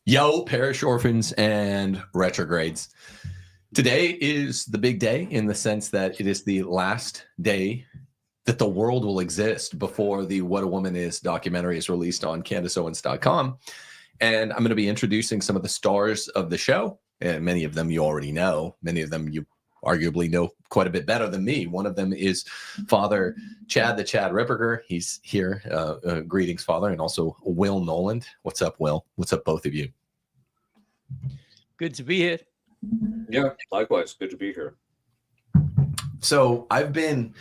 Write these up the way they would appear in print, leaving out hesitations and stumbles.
Yo, parish orphans and retrogrades. Today is the big day in the sense that it is the last day that the world will exist before the What a Woman Is documentary is released on CandaceOwens.com. And I'm going to be introducing some of the stars of the show. And many of them you already know. Many of them you arguably know quite a bit better than me. One of them is Father Chad, the Chad Ripperger. He's here. Greetings, Father. And also Will Knowland. What's up, Will? What's up, both of you? Good to be here. Yeah, likewise. Good to be here. So I've been,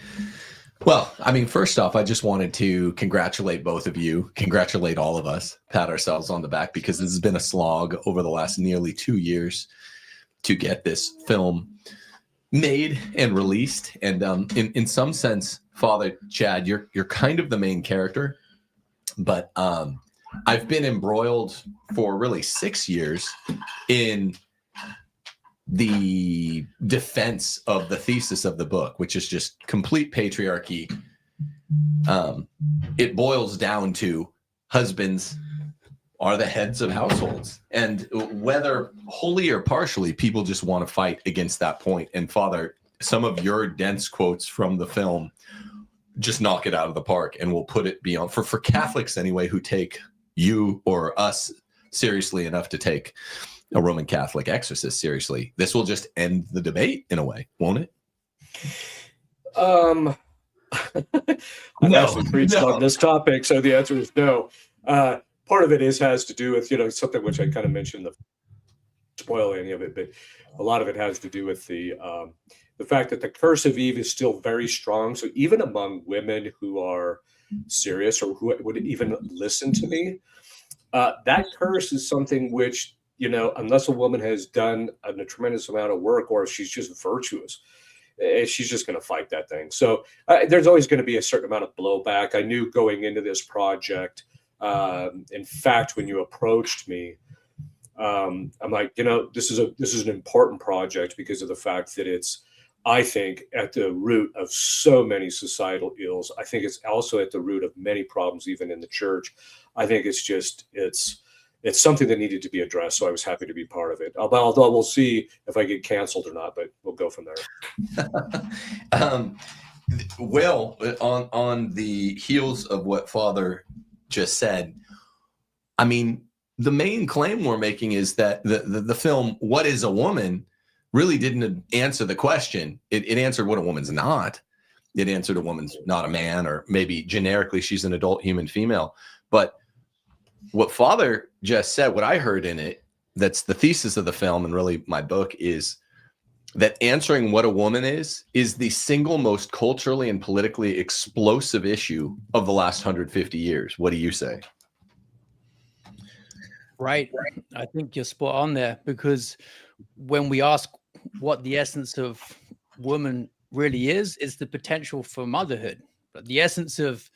well, I mean, first off, I just wanted to congratulate both of you, congratulate all of us, pat ourselves on the back, because this has been a slog over the last nearly 2 years to get this film made and released. And in some sense, Father Chad, you're kind of the main character, but I've been embroiled for really 6 years in the defense of the thesis of the book, which is just complete patriarchy. It boils down to husbands are the heads of households, and whether wholly or partially, people just want to fight against that point. And Father, some of your dense quotes from the film just knock it out of the park, and we'll put it beyond for Catholics anyway, who take you or us seriously enough to take a Roman Catholic exorcist seriously. This will just end the debate in a way, won't it? I've actually preached on this topic, so the answer is no. Part of it has to do with, something which I kind of mentioned, the spoil any of it, but a lot of it has to do with the fact that the curse of Eve is still very strong. So even among women who are serious or who would even listen to me, that curse is something which, unless a woman has done a tremendous amount of work, or if she's just virtuous, she's just going to fight that thing. So there's always going to be a certain amount of blowback. I knew going into this project. In fact, when you approached me, I'm like, this is an important project because of the fact that it's, I think, at the root of so many societal ills. I think it's also at the root of many problems, even in the church. I think it's something that needed to be addressed. So I was happy to be part of it. Although we'll see if I get canceled or not, but we'll go from there. Will, on the heels of what Father just said, I mean, the main claim we're making is that the film What is a Woman really didn't answer the question. It answered what a woman's not. It answered a woman's not a man, or maybe generically she's an adult human female. But what Father just said, what I heard in it, that's the thesis of the film and really my book, is that answering what a woman is the single most culturally and politically explosive issue of the last 150 years. What do you say? Right. I think you're spot on there, because when we ask what the essence of woman really is, it's the potential for motherhood. But the essence of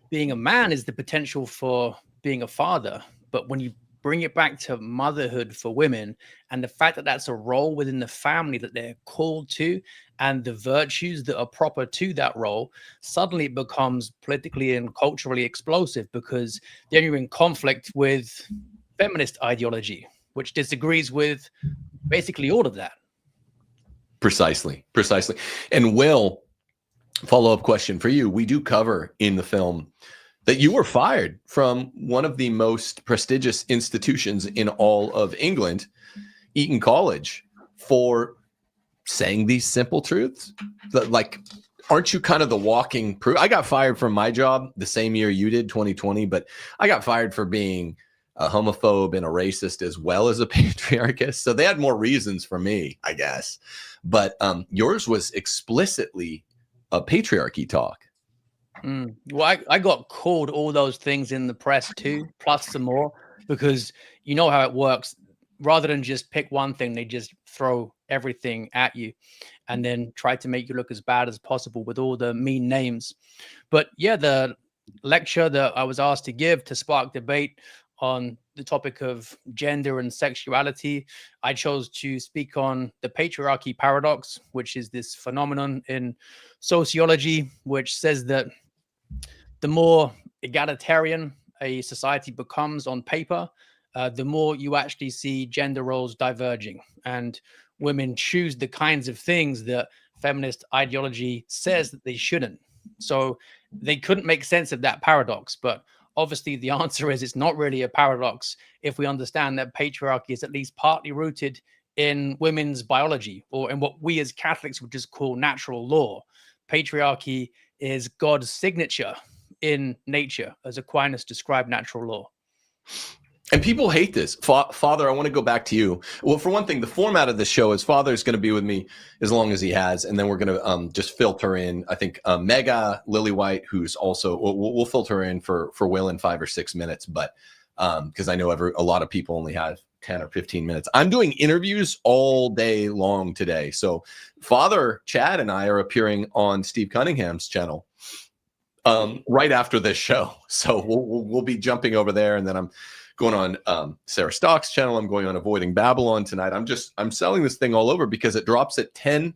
being a man is the potential for being a father. But when you bring it back to motherhood for women, and the fact that that's a role within the family that they're called to, and the virtues that are proper to that role, suddenly it becomes politically and culturally explosive, because then you're in conflict with feminist ideology, which disagrees with basically all of that. Precisely. And Will, follow-up question for you. We do cover in the film that you were fired from one of the most prestigious institutions in all of England, Eton College, for saying these simple truths. Like, aren't you kind of the walking proof? I got fired from my job the same year you did, 2020, but I got fired for being a homophobe and a racist as well as a patriarchist. So they had more reasons for me, I guess. But yours was explicitly a patriarchy talk. Well, I got called all those things in the press too, plus some more, because you know how it works. Rather than just pick one thing, they just throw everything at you and then try to make you look as bad as possible with all the mean names. But yeah, the lecture that I was asked to give to spark debate on the topic of gender and sexuality, I chose to speak on the patriarchy paradox, which is this phenomenon in sociology, which says that the more egalitarian a society becomes on paper, the more you actually see gender roles diverging, and women choose the kinds of things that feminist ideology says that they shouldn't. So they couldn't make sense of that paradox. But obviously the answer is it's not really a paradox if we understand that patriarchy is at least partly rooted in women's biology, or in what we as Catholics would just call natural law. Patriarchy is God's signature in nature, as Aquinas described natural law. And people hate this. Father, I want to go back to you. Well, for one thing, the format of the show is Father's going to be with me as long as he has, and then we're going to just filter in, I think, Megha, Lily White, who's also, we'll filter in for Will in 5 or 6 minutes, but because I know a lot of people only have 10 or 15 minutes. I'm doing interviews all day long today. So Father Chad and I are appearing on Steve Cunningham's channel right after this show. So we'll be jumping over there, and then I'm going on Sarah Stock's channel. I'm going on Avoiding Babylon tonight. I'm selling this thing all over because it drops at 10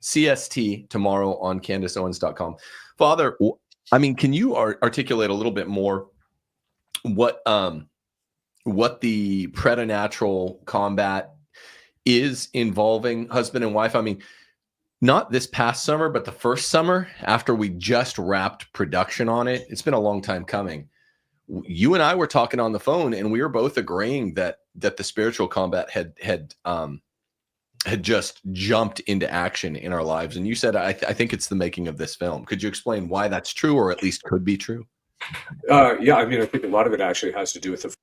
CST tomorrow on CandaceOwens.com. Father, I mean, can you articulate a little bit more what the preternatural combat is involving husband and wife? I mean, not this past summer, but the first summer after we just wrapped production on it. It's been a long time coming. You and I were talking on the phone, and we were both agreeing that the spiritual combat had just jumped into action in our lives. And you said, I think it's the making of this film. Could you explain why that's true, or at least could be true? Yeah, I mean, I think a lot of it actually has to do with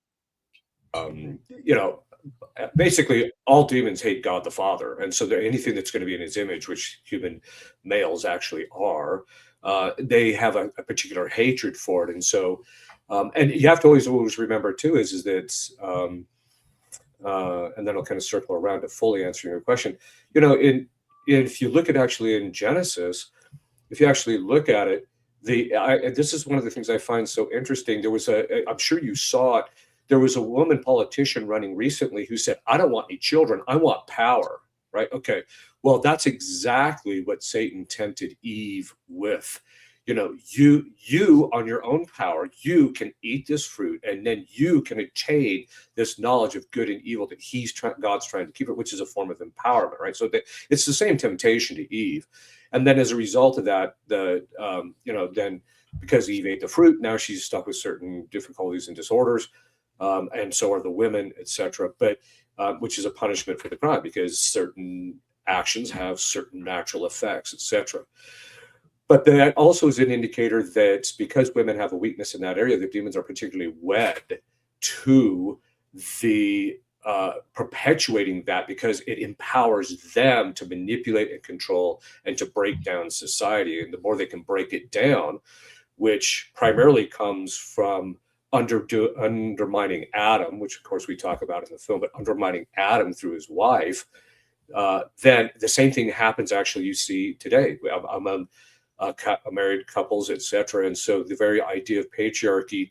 basically all demons hate God the Father. And so anything that's going to be in his image, which human males actually are, they have a particular hatred for it. And so, and you have to always remember too, is that, and then I'll kind of circle around to fully answering your question. If you look at actually in Genesis, if you actually look at it, this is one of the things I find so interesting. There was I'm sure you saw it. There was a woman politician running recently who said, I don't want any children. I want power, right? Okay. Well, that's exactly what Satan tempted Eve with. You on your own power, you can eat this fruit, and then you can attain this knowledge of good and evil that God's trying to keep it, which is a form of empowerment, right? So it's the same temptation to Eve. And then as a result of that, then because Eve ate the fruit, now she's stuck with certain difficulties and disorders. And so are the women, etc. But which is a punishment for the crime, because certain actions have certain natural effects, etc. But that also is an indicator that because women have a weakness in that area, the demons are particularly wed to the perpetuating that, because it empowers them to manipulate and control and to break down society. And the more they can break it down, which primarily comes from undermining Adam, which of course we talk about in the film, but undermining Adam through his wife, then the same thing happens actually you see today among married couples, etc. And so the very idea of patriarchy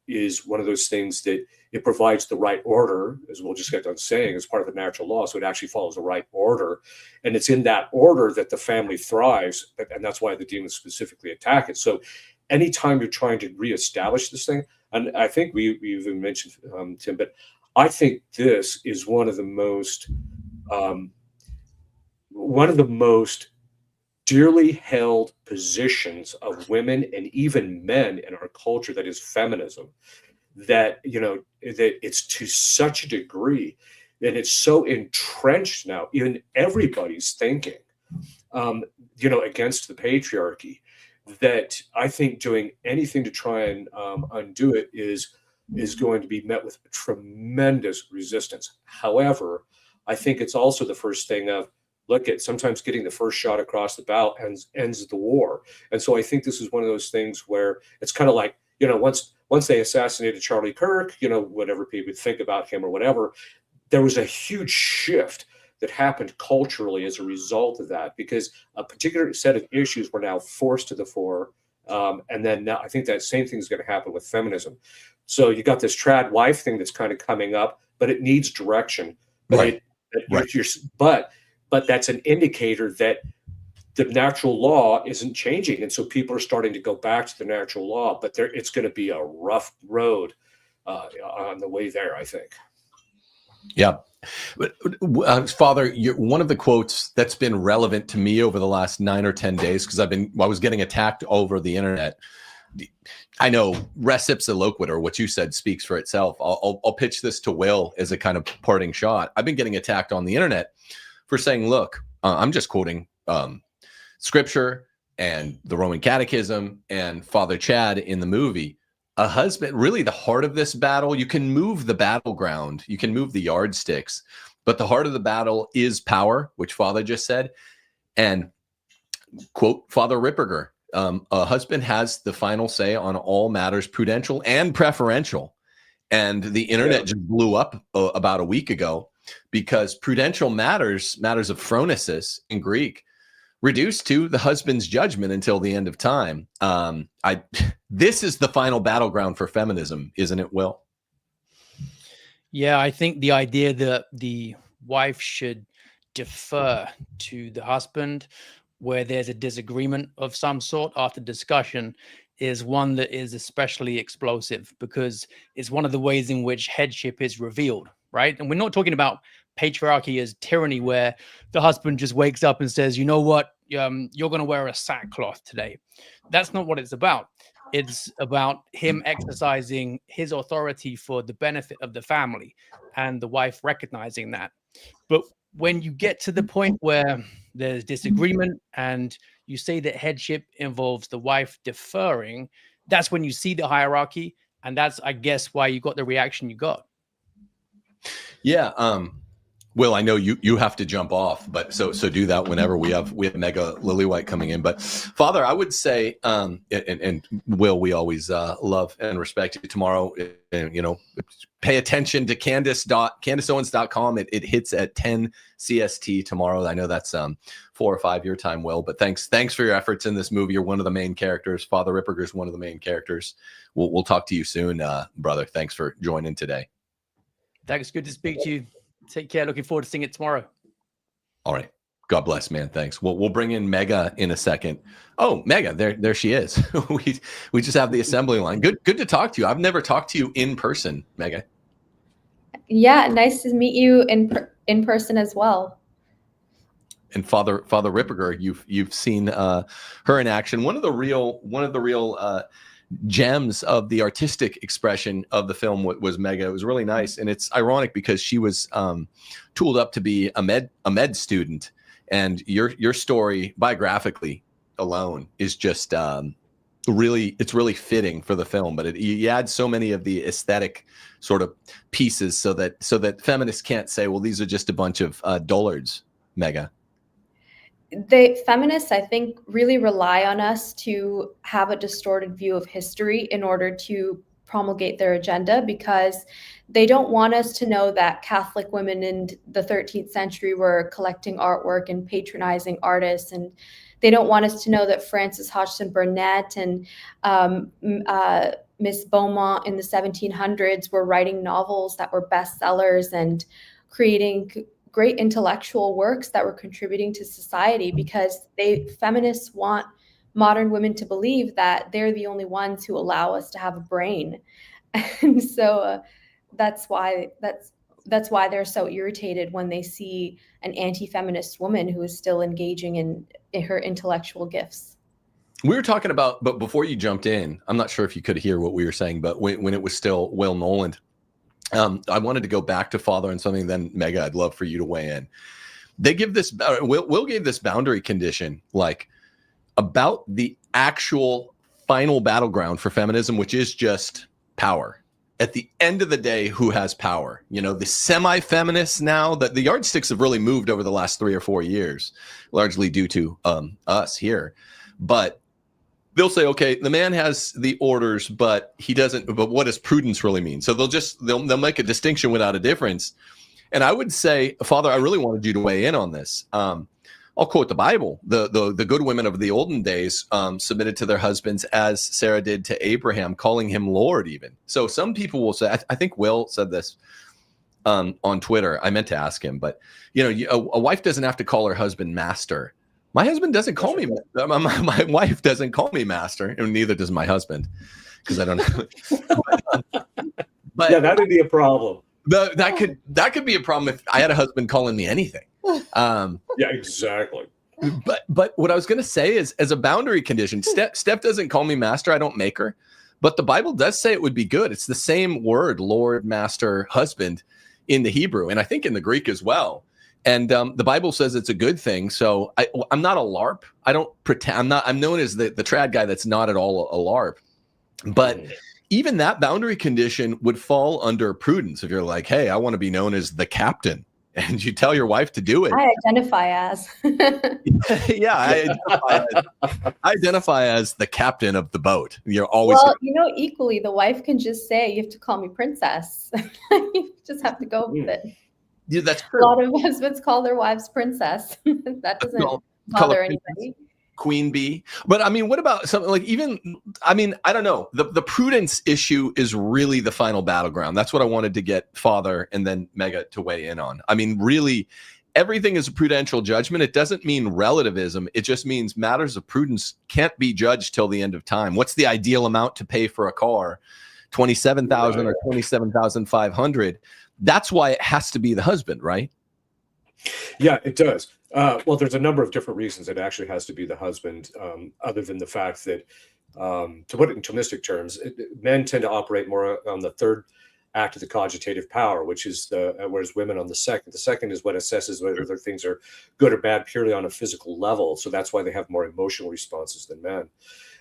is one of those things that it provides the right order, as we'll just get done saying, as part of the natural law. So it actually follows the right order. And it's in that order that the family thrives. And that's why the demons specifically attack it. So anytime you're trying to reestablish this thing, and I think we even mentioned, Tim, but I think this is one of the most dearly held positions of women and even men in our culture, that is feminism, that it's to such a degree that it's so entrenched now in everybody's thinking, against the patriarchy, that I think doing anything to try and undo it is going to be met with tremendous resistance. However, I think it's also the first thing of, look at, sometimes getting the first shot across the bow ends the war. And so I think this is one of those things where it's kind of like, once they assassinated Charlie Kirk, whatever people would think about him or whatever, there was a huge shift that happened culturally as a result of that, because a particular set of issues were now forced to the fore. And then now I think that same thing is going to happen with feminism. So you got this trad wife thing that's kind of coming up, but it needs direction. But Right. But that's an indicator that the natural law isn't changing. And so people are starting to go back to the natural law, but it's going to be a rough road on the way there, I think. Yeah. Father, one of the quotes that's been relevant to me over the last 9 or 10 days, because I was getting attacked over the internet. I know res ipsa loquitur, what you said speaks for itself. I'll pitch this to Will as a kind of parting shot. I've been getting attacked on the internet for saying, look, I'm just quoting scripture and the Roman Catechism and Father Chad in the movie. A husband, really the heart of this battle, you can move the battleground, you can move the yardsticks, but the heart of the battle is power, which Father just said. And quote Father Ripperger, a husband has the final say on all matters prudential and preferential. And the internet just blew up about a week ago because prudential matters of phronesis in Greek, reduced to the husband's judgment until the end of time. This is the final battleground for feminism, isn't it, Will? Yeah, I think the idea that the wife should defer to the husband where there's a disagreement of some sort after discussion is one that is especially explosive, because it's one of the ways in which headship is revealed, right? And we're not talking about patriarchy as tyranny where the husband just wakes up and says, you know what, you're going to wear a sackcloth today. That's not what it's about. It's about him exercising his authority for the benefit of the family and the wife recognizing that. But when you get to the point where there's disagreement and you say that headship involves the wife deferring, that's when you see the hierarchy. And that's, I guess, why you got the reaction you got. Yeah. Will, I know you have to jump off, but so do that whenever we have Megha Lillywhite coming in. But Father, I would say, and Will, we always love and respect you. Tomorrow, and pay attention to CandaceOwens.com. It hits at 10 CST tomorrow. I know that's 4 or 5 your time, Will. But thanks for your efforts in this movie. You're one of the main characters. Father Ripperger is one of the main characters. We'll talk to you soon, brother. Thanks for joining today. Thanks. Good to speak to you. Take care. Looking forward to seeing it tomorrow. All right. God bless, man. Thanks. We'll bring in Megha in a second. Oh, Megha, there she is. we just have the assembly line. Good to talk to you. I've never talked to you in person, Megha. Yeah, nice to meet you in person as well. And Father Ripperger, you've seen her in action. One of the real gems of the artistic expression of the film was Megha. It was really nice, and it's ironic because she was tooled up to be a med student, and your story biographically alone is just really fitting for the film. But you add so many of the aesthetic sort of pieces so that feminists can't say, well, these are just a bunch of dullards, Megha. The feminists, I think, really rely on us to have a distorted view of history in order to promulgate their agenda, because they don't want us to know that Catholic women in the 13th century were collecting artwork and patronizing artists. And they don't want us to know that Frances Hodgson Burnett and Miss Beaumont in the 1700s were writing novels that were bestsellers and creating great intellectual works that were contributing to society, because feminists want modern women to believe that they're the only ones who allow us to have a brain. And so that's why they're so irritated when they see an anti-feminist woman who is still engaging in her intellectual gifts. We were talking about, but before you jumped in, I'm not sure if you could hear what we were saying, but when it was still Will Knowland, I wanted to go back to Father and something. Then Megha, I'd love for you to weigh in. They give this, Will gave this boundary condition, like about the actual final battleground for feminism, which is just power. At the end of the day, who has power? The semi-feminists now, that the yardsticks have really moved over the last 3 or 4 years, largely due to us here. But they'll say, okay, the man has the orders, but he doesn't. But what does prudence really mean? So they'll make a distinction without a difference. And I would say, Father, I really wanted you to weigh in on this. I'll quote the Bible. The good women of the olden days submitted to their husbands as Sarah did to Abraham, calling him Lord even. So some people will say, I think Will said this on Twitter. I meant to ask him, but a wife doesn't have to call her husband master. My husband doesn't call me, my wife doesn't call me master, and neither does my husband, because I don't know. Yeah, that would be a problem. That could be a problem if I had a husband calling me anything. Yeah, exactly. But what I was going to say is, as a boundary condition, Steph doesn't call me master. I don't make her, but the Bible does say it would be good. It's the same word, Lord, master, husband, in the Hebrew, and I think in the Greek as well. And the Bible says it's a good thing. So I'm not a LARP. I don't pretend. I'm known as the trad guy that's not at all a LARP. But even that boundary condition would fall under prudence. If you're like, hey, I want to be known as the captain, and you tell your wife to do it. I identify as. Yeah, I identify as the captain of the boat. You're always equally, the wife can just say, you have to call me princess. You just have to go with it. Yeah, that's true. A lot of husbands call their wives princess. That doesn't bother anybody. Queen bee. But I mean, what about something like I don't know. The prudence issue is really the final battleground. That's what I wanted to get Father and then Megha to weigh in on. I mean, really, everything is a prudential judgment. It doesn't mean relativism. It just means matters of prudence can't be judged till the end of time. What's the ideal amount to pay for a car? $27,000 or $27,500. That's why it has to be the husband, right? Yeah, it does. Well, there's a number of different reasons it actually has to be the husband, other than the fact that, to put it in Thomistic terms, men tend to operate more on the third act of the cogitative power, which is whereas women on the second. The second is what assesses whether things are good or bad purely on a physical level. So that's why they have more emotional responses than men.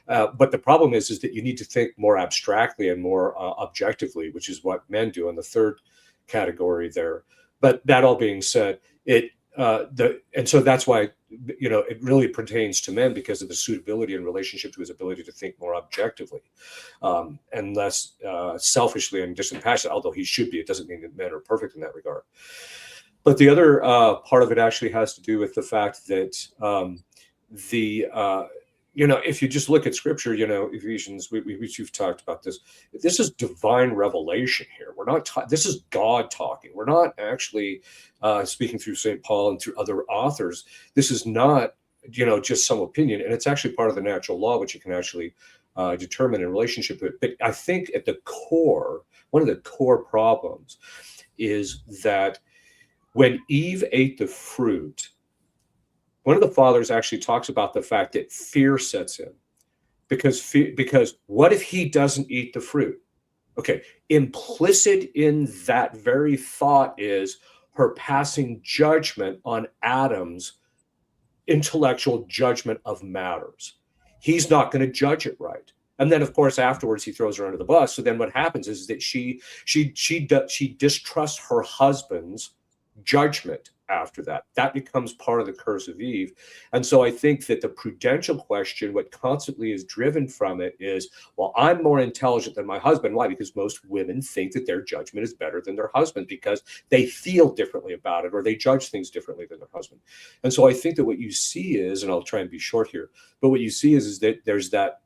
But the problem is that you need to think more abstractly and more objectively, which is what men do in the third category there. But that all being said, and so that's why, it really pertains to men because of the suitability in relationship to his ability to think more objectively, and less selfishly and dispassionate, although he should be. It doesn't mean that men are perfect in that regard. But the other part of it actually has to do with the fact that if you just look at scripture, Ephesians, you've talked about this. This is divine revelation here. We're not, this is God talking. We're not actually speaking through St. Paul and through other authors. This is not, just some opinion. And it's actually part of the natural law, which you can actually determine in relationship to it. But I think at the core, one of the core problems is that when Eve ate the fruit, one of the fathers actually talks about the fact that fear sets in because what if he doesn't eat the fruit? Okay, implicit in that very thought is her passing judgment on Adam's intellectual judgment of matters. He's not going to judge it right. And then, of course, afterwards, he throws her under the bus. So then what happens is that she distrusts her husband's judgment after that. That becomes part of the curse of Eve. And so I think that the prudential question, what constantly is driven from it is, well, I'm more intelligent than my husband. Why? Because most women think that their judgment is better than their husband because they feel differently about it or they judge things differently than their husband. And so I think that what you see is, and I'll try and be short here, but what you see is that there's that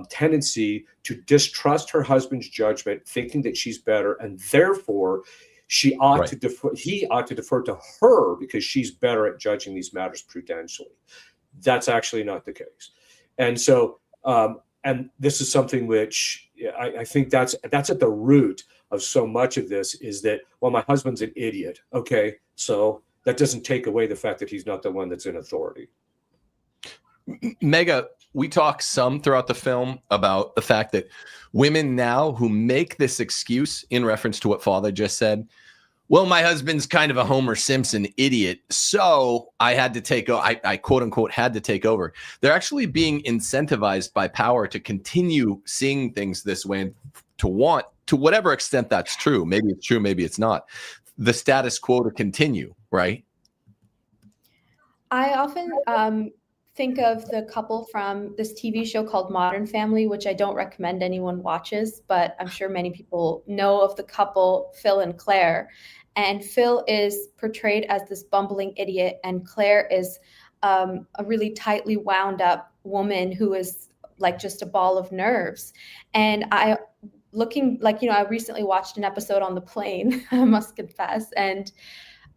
tendency to distrust her husband's judgment, thinking that she's better, and therefore he ought to defer to her because she's better at judging these matters prudentially. That's actually not the case. And so, and this is something which I think that's at the root of so much of this is that, well, my husband's an idiot. Okay, so that doesn't take away the fact that he's not the one that's in authority. Megha, we talk some throughout the film about the fact that women now who make this excuse in reference to what Father just said, well, my husband's kind of a Homer Simpson idiot, so I had to take over. I quote unquote had to take over. They're actually being incentivized by power to continue seeing things this way and to want, to whatever extent that's true. Maybe it's true, maybe it's not. The status quo to continue, right? I often think of the couple from this TV show called Modern Family, which I don't recommend anyone watches, but I'm sure many people know of the couple, Phil and Claire. And Phil is portrayed as this bumbling idiot, and Claire is a really tightly wound up woman who is like just a ball of nerves. And I recently watched an episode on the plane, I must confess. And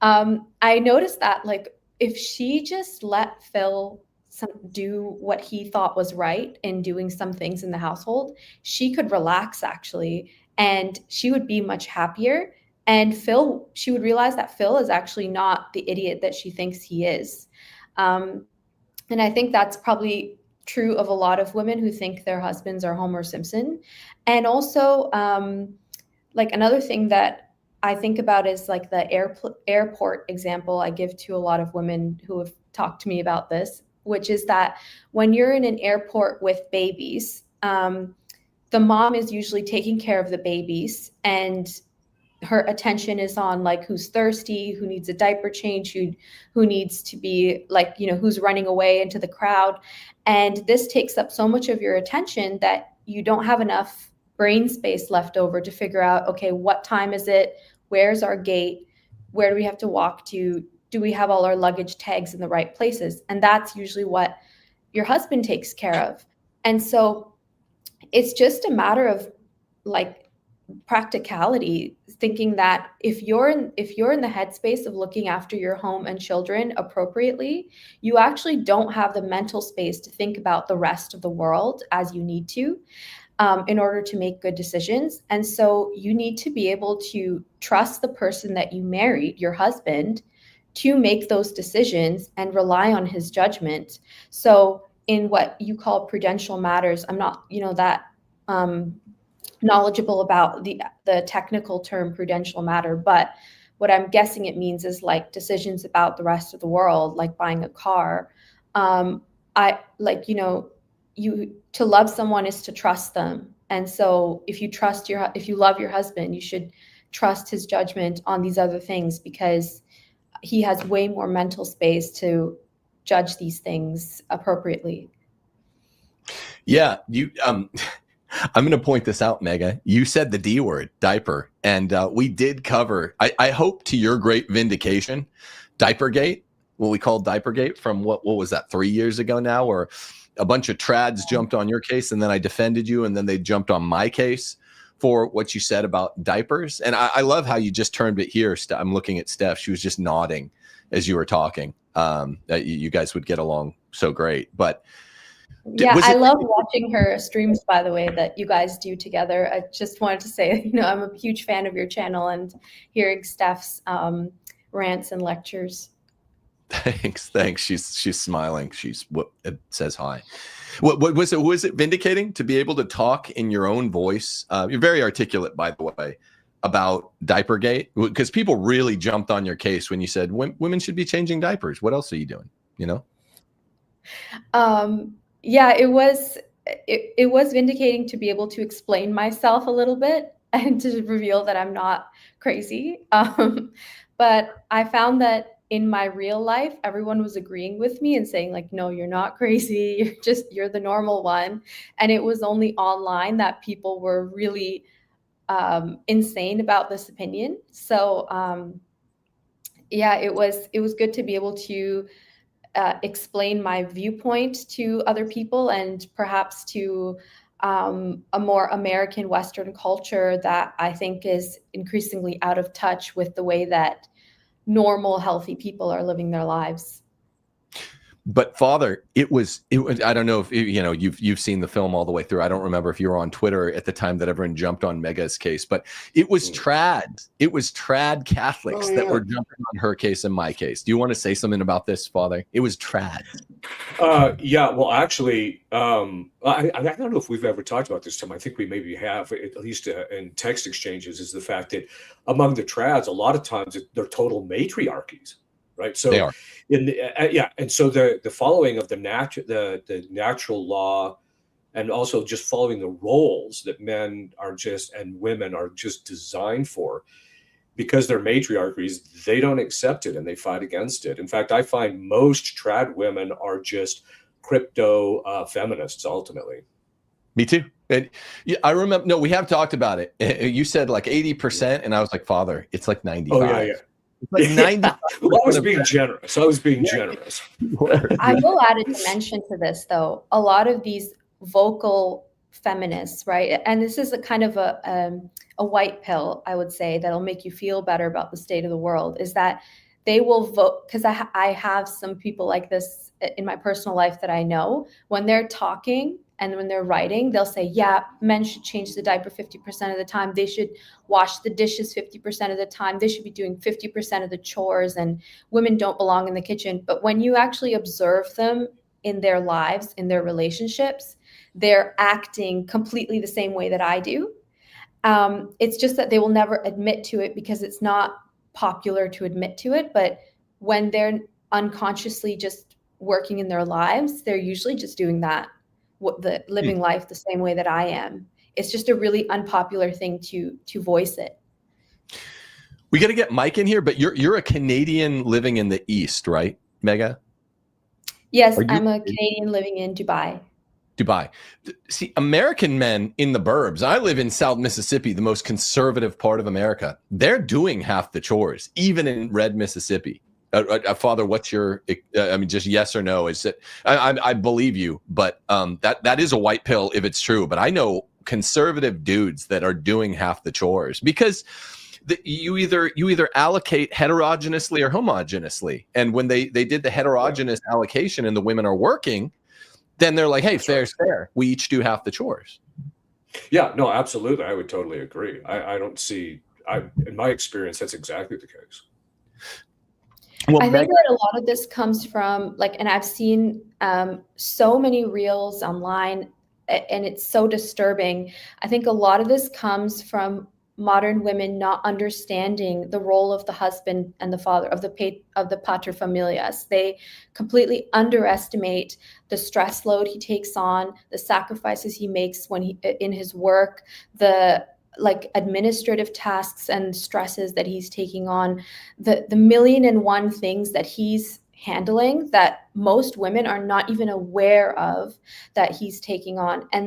I noticed that if she just let Phil do what he thought was right in doing some things in the household, she could relax actually and she would be much happier. And she would realize that Phil is actually not the idiot that she thinks he is. And I think that's probably true of a lot of women who think their husbands are Homer Simpson. And also, like another thing that I think about is like the airport example I give to a lot of women who have talked to me about this, which is that when you're in an airport with babies, the mom is usually taking care of the babies, and her attention is on like who's thirsty, who needs a diaper change, who needs to be like, you know, who's running away into the crowd. And this takes up so much of your attention that you don't have enough brain space left over to figure out, okay, what time is it? Where's our gate? Where do we have to walk to? Do we have all our luggage tags in the right places? And that's usually what your husband takes care of. And so it's just a matter of like practicality, thinking that if you're in the headspace of looking after your home and children appropriately, you actually don't have the mental space to think about the rest of the world as you need to, in order to make good decisions. And so you need to be able to trust the person that you married, your husband, to make those decisions and rely on his judgment. So in what you call prudential matters, I'm not, that knowledgeable about the technical term prudential matter, but what I'm guessing it means is like decisions about the rest of the world, like buying a car. To love someone is to trust them. And so if you love your husband, you should trust his judgment on these other things, because he has way more mental space to judge these things appropriately. Yeah, I'm going to point this out, Megha. You said the D word, diaper, and we did cover, I hope to your great vindication, Diapergate, what we called Diapergate from what was that, 3 years ago now, where a bunch of trads jumped on your case and then I defended you and then they jumped on my case for what you said about diapers. And I love how you just turned it here. I'm looking at Steph. She was just nodding as you were talking. That you guys would get along so great. But yeah, I love watching her streams, by the way, that you guys do together. I just wanted to say, I'm a huge fan of your channel and hearing Steph's rants and lectures. Thanks. She's smiling. It says hi. What was it vindicating to be able to talk in your own voice? You're very articulate, by the way, about Diapergate, because people really jumped on your case when you said women should be changing diapers. What else are you doing? Yeah, it was vindicating to be able to explain myself a little bit and to reveal that I'm not crazy. But I found that in my real life, everyone was agreeing with me and saying like, no, you're not crazy. You're the normal one. And it was only online that people were really insane about this opinion. So yeah, it was good to be able to explain my viewpoint to other people, and perhaps to a more American Western culture that I think is increasingly out of touch with the way that normal, healthy people are living their lives. But Father, it was. I don't know if you've seen the film all the way through. I don't remember if you were on Twitter at the time that everyone jumped on Megha's case, but it was trad. It was trad Catholics that were jumping on her case and my case. Do you want to say something about this, Father? It was trad. Yeah. Well, actually, I don't know if we've ever talked about this, Tim. I think we maybe have, at least in text exchanges. Is the fact that among the trads, a lot of times they're total matriarchies. Right. So they are. And so the following of the natural law, and also just following the roles that men are just and women are just designed for, because they're matriarchies, they don't accept it and they fight against it. In fact, I find most trad women are just crypto feminists ultimately. Me too. And I remember. No, we have talked about it. You said like 80%, and I was like, Father, it's like 95. Oh yeah. Like 90. Well, I was being generous. I will add a dimension to this, though. A lot of these vocal feminists, right? And this is a kind of a white pill, I would say, that'll make you feel better about the state of the world, is that they will vote, because I have some people like this in my personal life that I know. When they're talking, And when they're writing, they'll say, yeah, men should change the diaper 50% of the time. They should wash the dishes 50% of the time. They should be doing 50% of the chores, and women don't belong in the kitchen. But when you actually observe them in their lives, in their relationships, they're acting completely the same way that I do. It's just that they will never admit to it because it's not popular to admit to it. But when they're unconsciously just working in their lives, they're usually just doing that, living life the same way that I am. It's just a really unpopular thing to voice it. We got to get Mike in here, but you're a Canadian living in the East, right, Megha? Yes, I'm a Canadian living in Dubai. See, American men in the burbs. I live in South Mississippi, the most conservative part of America. They're doing half the chores, even in red Mississippi. Father, what's your? I mean, just yes or no? Is it? I believe you, but that is a white pill if it's true. But I know conservative dudes that are doing half the chores because you either allocate heterogeneously or homogeneously. And when they did the heterogeneous allocation and the women are working, then they're like, hey, fair's fair. We each do half the chores. Yeah, no, absolutely. I would totally agree. I don't see, in my experience, that's exactly the case. Well, I think that a lot of this comes from and I've seen so many reels online, and it's so disturbing. I think a lot of this comes from modern women not understanding the role of the husband and the father, of the paterfamilias. They completely underestimate the stress load he takes on, the sacrifices he makes in his work, the administrative tasks and stresses that he's taking on, the million and one things that he's handling that most women are not even aware of that he's taking on. And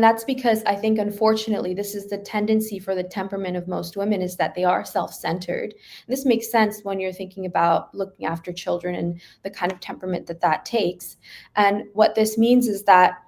that's because I think, unfortunately, this is the tendency for the temperament of most women, is that they are self-centered. This makes sense when you're thinking about looking after children and the kind of temperament that takes. And what this means is that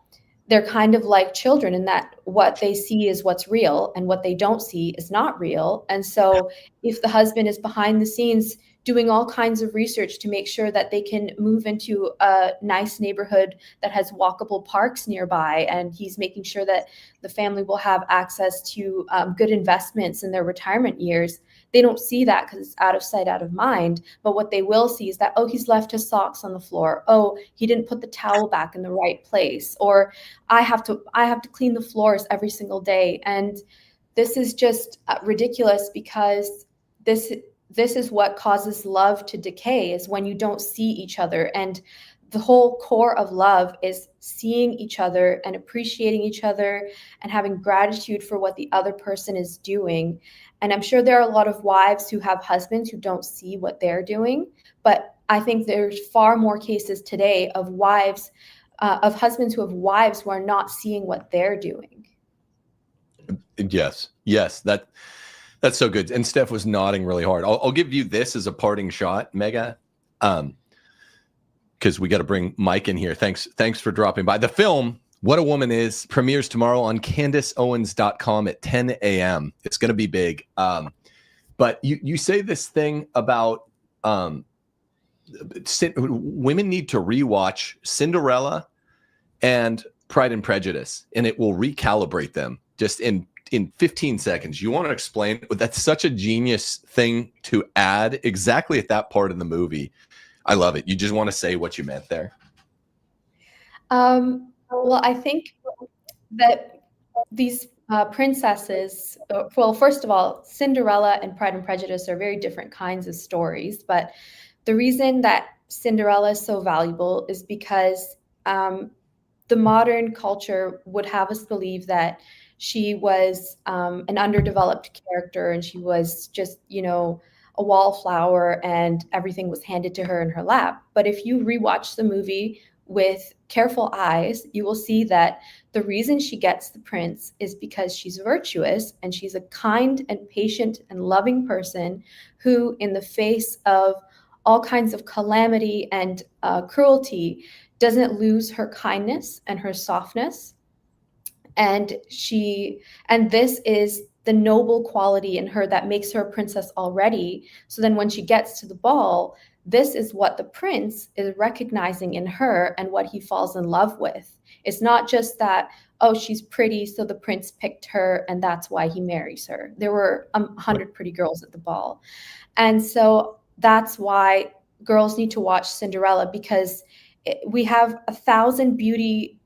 they're kind of like children in that what they see is what's real and what they don't see is not real. And so if the husband is behind the scenes doing all kinds of research to make sure that they can move into a nice neighborhood that has walkable parks nearby, and he's making sure that the family will have access to good investments in their retirement years, they don't see that because it's out of sight, out of mind. But what they will see is that, oh, he's left his socks on the floor. Oh, he didn't put the towel back in the right place. Or I have to clean the floors every single day. And this is just ridiculous, because this is what causes love to decay, is when you don't see each other. And the whole core of love is seeing each other and appreciating each other and having gratitude for what the other person is doing. And I'm sure there are a lot of wives who have husbands who don't see what they're doing. But I think there's far more cases today of husbands who have wives who are not seeing what they're doing. Yes, that's so good. And Steph was nodding really hard. I'll give you this as a parting shot, Megha, because we got to bring Mike in here. Thanks for dropping by. The film, What a Woman Is, premieres tomorrow on CandaceOwens.com at 10 a.m. It's going to be big. But you say this thing about women need to rewatch Cinderella and Pride and Prejudice, and it will recalibrate them just in 15 seconds. You want to explain? That's such a genius thing to add exactly at that part of the movie. I love it. You just want to say what you meant there. Well, I think that these princesses, well, first of all, Cinderella and Pride and Prejudice are very different kinds of stories. But the reason that Cinderella is so valuable is because the modern culture would have us believe that she was an underdeveloped character, and she was just, a wallflower, and everything was handed to her in her lap. But if you rewatch the movie with careful eyes, you will see that the reason she gets the prince is because she's virtuous, and she's a kind and patient and loving person who, in the face of all kinds of calamity and cruelty, doesn't lose her kindness and her softness. And this is the noble quality in her that makes her a princess already. So then when she gets to the ball, this is what the prince is recognizing in her and what he falls in love with. It's not just that, oh, she's pretty, so the prince picked her and that's why he marries her. There were 100 pretty girls at the ball. And so that's why girls need to watch Cinderella, because we have 1,000 beauty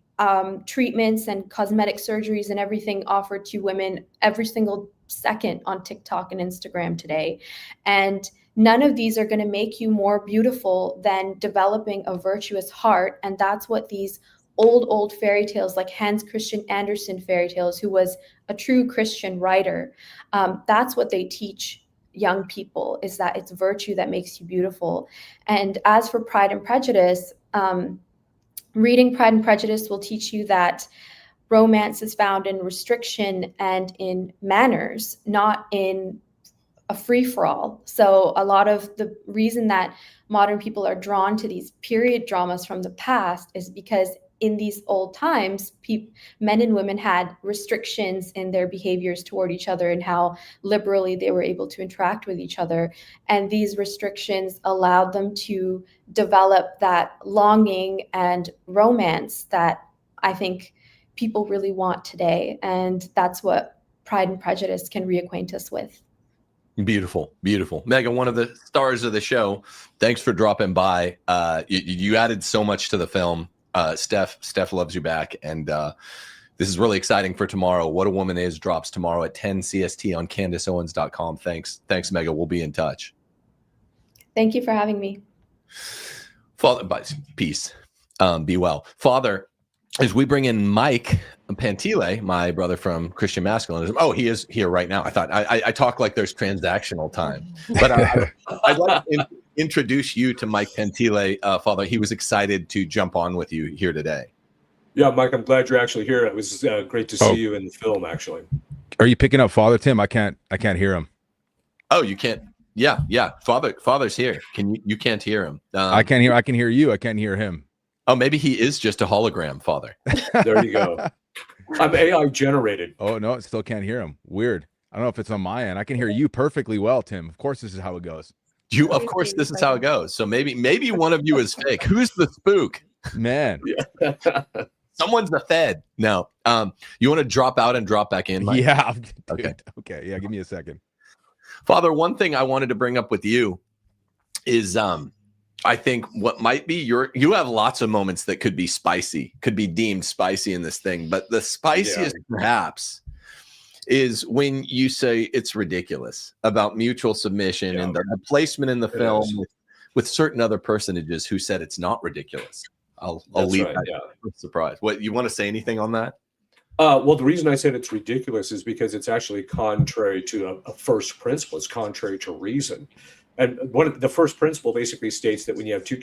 treatments and cosmetic surgeries and everything offered to women every single second on TikTok and Instagram today. And none of these are going to make you more beautiful than developing a virtuous heart. And that's what these old fairy tales, like Hans Christian Andersen fairy tales, who was a true Christian writer, that's what they teach young people, is that it's virtue that makes you beautiful. And as for Pride and Prejudice, reading Pride and Prejudice will teach you that romance is found in restriction and in manners, not in a free-for-all. So a lot of the reason that modern people are drawn to these period dramas from the past is because in these old times, men and women had restrictions in their behaviors toward each other and how liberally they were able to interact with each other. And these restrictions allowed them to develop that longing and romance that I think people really want today. And that's what Pride and Prejudice can reacquaint us with. Beautiful, beautiful. Megha, one of the stars of the show, thanks for dropping by. You added so much to the film. Steph loves you back, and this is really exciting for tomorrow. What a Woman Is drops tomorrow at 10 CST on CandaceOwens.com. Thanks, Megha. We'll be in touch. Thank you for having me. Father, peace. Be well. Father, as we bring in Mike Pantile, my brother from Christian Masculinism. Oh, he is here right now. I thought I talk like there's transactional time, but I'd like to introduce you to Mike Pantile, Father. He was excited to jump on with you here today. Yeah, Mike, I'm glad you're actually here. It was great to see you in the film, actually. Are you picking up Father Tim? I can't hear him. Oh, you can't. Yeah. Father's here. You can't hear him. I can hear you. I can't hear him. Oh, maybe he is just a hologram, Father. There you go. I'm AI generated. Oh no, still can't hear him. Weird. I don't know if it's on my end. I can hear you perfectly well, Tim. Of course, this is how it goes. Of course, this is how it goes. So maybe one of you is fake. Who's the spook? Man. Yeah. Someone's the Fed. No. You want to drop out and drop back in, Mike? Yeah. Okay. Okay. Yeah. Give me a second. Father, one thing I wanted to bring up with you is I think what might be you have lots of moments that could be spicy, could be deemed spicy in this thing, but the spiciest perhaps is when you say it's ridiculous about mutual submission and the placement in the film with certain other personages who said it's not ridiculous. I'll leave that with surprise. What, you want to say anything on that? Well, the reason I said it's ridiculous is because it's actually contrary to a first principle. It's contrary to reason. And the first principle basically states that when you have two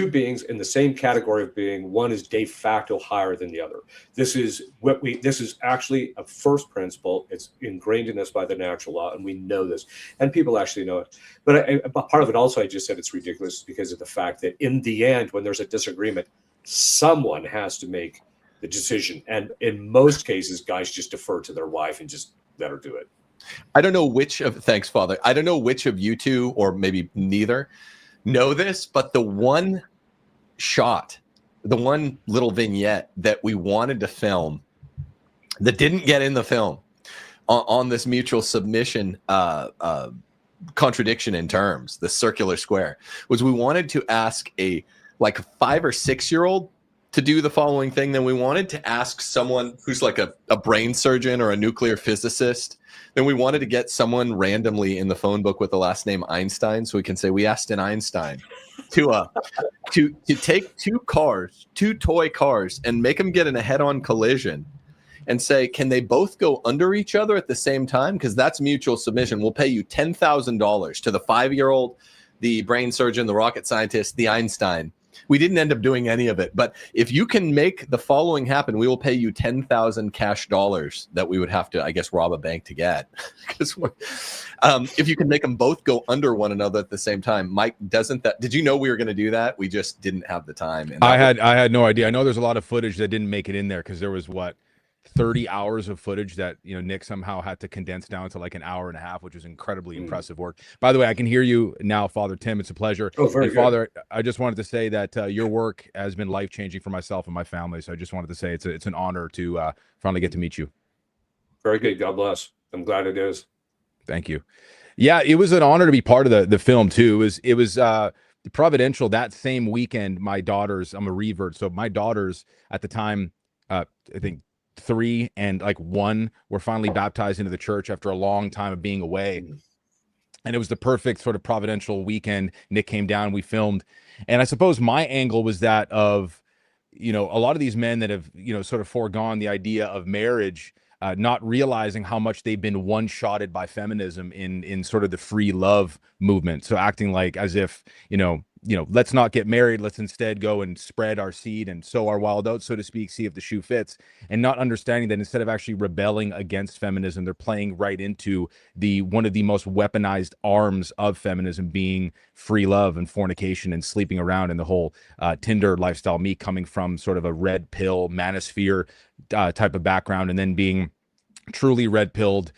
beings in the same category of being, one is de facto higher than the other. This is actually a first principle. It's ingrained in us by the natural law, and we know this, and people actually know it. But part of it also, I just said it's ridiculous because of the fact that in the end, when there's a disagreement, someone has to make the decision, and in most cases, guys just defer to their wife and just let her do it. I don't know which of, thanks, Father. I don't know which of you two, or maybe neither, know this, but the one shot, the one little vignette that we wanted to film that didn't get in the film on this mutual submission contradiction in terms, the circular square, was we wanted to ask a 5 or 6 year old to do the following thing. Then we wanted to ask someone who's like a brain surgeon or a nuclear physicist. Then we wanted to get someone randomly in the phone book with the last name Einstein, so we can say we asked an Einstein to take two toy cars and make them get in a head-on collision and say, can they both go under each other at the same time? Because that's mutual submission. We'll pay you $10,000 to the 5-year-old, the brain surgeon, the rocket scientist, the Einstein. We didn't end up doing any of it, but if you can make the following happen, we will pay you 10,000 cash dollars that we would have to, I guess, rob a bank to get. Because if you can make them both go under one another at the same time, Mike, did you know we were going to do that? We just didn't have the time. And I had no idea. I know there's a lot of footage that didn't make it in there because there was 30 hours of footage that, you know, Nick somehow had to condense down to like an hour and a half, which was incredibly impressive work. By the way, I can hear you now, Father Tim. It's a pleasure. Oh, very and good. Father, I just wanted to say that your work has been life-changing for myself and my family. So I just wanted to say it's an honor to finally get to meet you. Very good. God bless. I'm glad it is. Thank you. Yeah, it was an honor to be part of the film too. It was providential. That same weekend, my daughters, I'm a revert, so my daughters at the time, I think 3 and like 1 were finally baptized into the church after a long time of being away. And it was the perfect sort of providential weekend. Nick came down, we filmed. And I suppose my angle was that of, you know, a lot of these men that have, you know, sort of foregone the idea of marriage, not realizing how much they've been one-shotted by feminism in sort of the free love movement. So acting like as if, you know, let's not get married. Let's instead go and spread our seed and sow our wild oats, so to speak, see if the shoe fits, and not understanding that instead of actually rebelling against feminism, they're playing right into one of the most weaponized arms of feminism being free love and fornication and sleeping around, and the whole Tinder lifestyle. Me coming from sort of a red pill manosphere type of background, and then being truly red pilled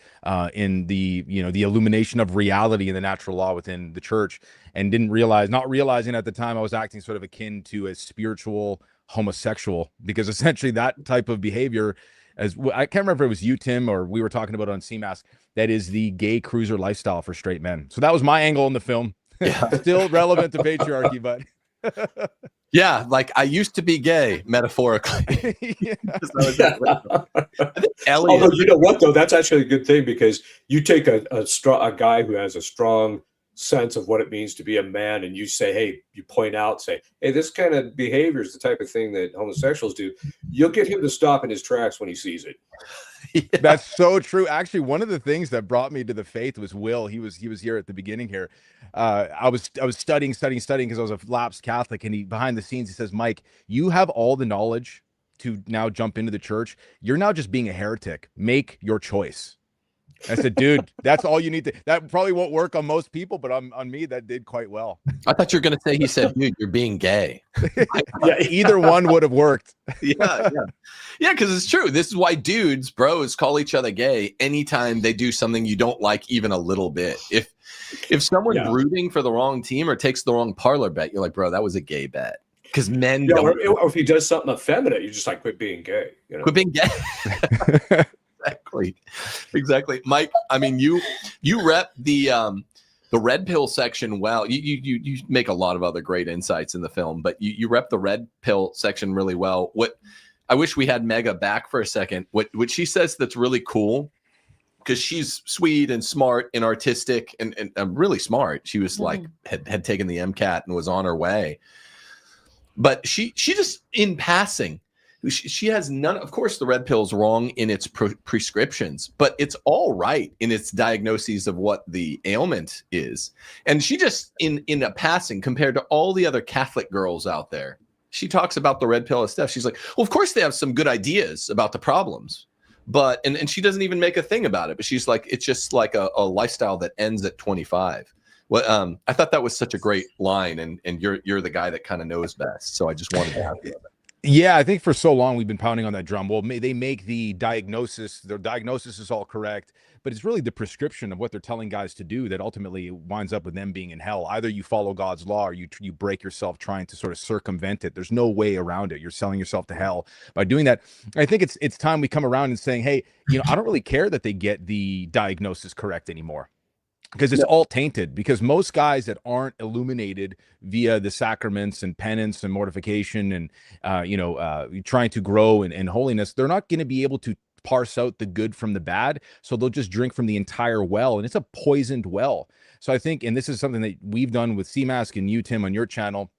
in the, you know, the illumination of reality and the natural law within the church, and not realizing at the time I was acting sort of akin to a spiritual homosexual, because essentially that type of behavior, as I can't remember if it was you, Tim, or we were talking about on CMAS, that is the gay cruiser lifestyle for straight men. So that was my angle in the film. Yeah. Still relevant to patriarchy, but Yeah, like I used to be gay, metaphorically. yeah. I think Elliot, Although, you know what, though, that's actually a good thing, because you take a guy who has a strong sense of what it means to be a man, and you say, hey, you point out, say, hey, this kind of behavior is the type of thing that homosexuals do. You'll get him to stop in his tracks when he sees it. yeah. That's so true. Actually, one of the things that brought me to the faith was Will. He was here at the beginning here. I was studying because I was a lapsed Catholic, and he, behind the scenes, he says, Mike, you have all the knowledge to now jump into the church. You're now just being a heretic. Make your choice. I said, dude, that's all you need to. That probably won't work on most people, but on me, that did quite well. I thought you were going to say, he said, dude, you're being gay. Yeah, either one would have worked. Yeah, because it's true. This is why dudes, bros, call each other gay anytime they do something you don't like even a little bit. If someone's rooting for the wrong team or takes the wrong parlor bet, you're like, bro, that was a gay bet. Because men don't. Or if he does something effeminate, you're just like, quit being gay. You know? Quit being gay. Exactly, Mike. I mean, you rep the red pill section well. You make a lot of other great insights in the film, but you rep the red pill section really well. What I wish we had Megha back for a second. What she says that's really cool, because she's sweet and smart and artistic and really smart. She was like had taken the MCAT and was on her way, but she just in passing. She has none. Of course, the red pill is wrong in its prescriptions, but it's all right in its diagnoses of what the ailment is. And she just, in a passing, compared to all the other Catholic girls out there, she talks about the red pill as Steph. She's like, well, of course they have some good ideas about the problems, but and she doesn't even make a thing about it. But she's like, it's just like a lifestyle that ends at 25. Well, I thought that was such a great line, and you're the guy that kind of knows best. So I just wanted to have you. Yeah, I think for so long we've been pounding on that drum. Well, they make the diagnosis, their diagnosis is all correct, but it's really the prescription of what they're telling guys to do that ultimately winds up with them being in hell. Either you follow God's law or you break yourself trying to sort of circumvent it. There's no way around it. You're selling yourself to hell by doing that. I think it's time we come around and saying, hey, you know, I don't really care that they get the diagnosis correct anymore. Because it's all tainted, because most guys that aren't illuminated via the sacraments and penance and mortification and, trying to grow in holiness, they're not going to be able to parse out the good from the bad. So they'll just drink from the entire well, and it's a poisoned well. So I think, and this is something that we've done with CMASC and you, Tim, on your channel,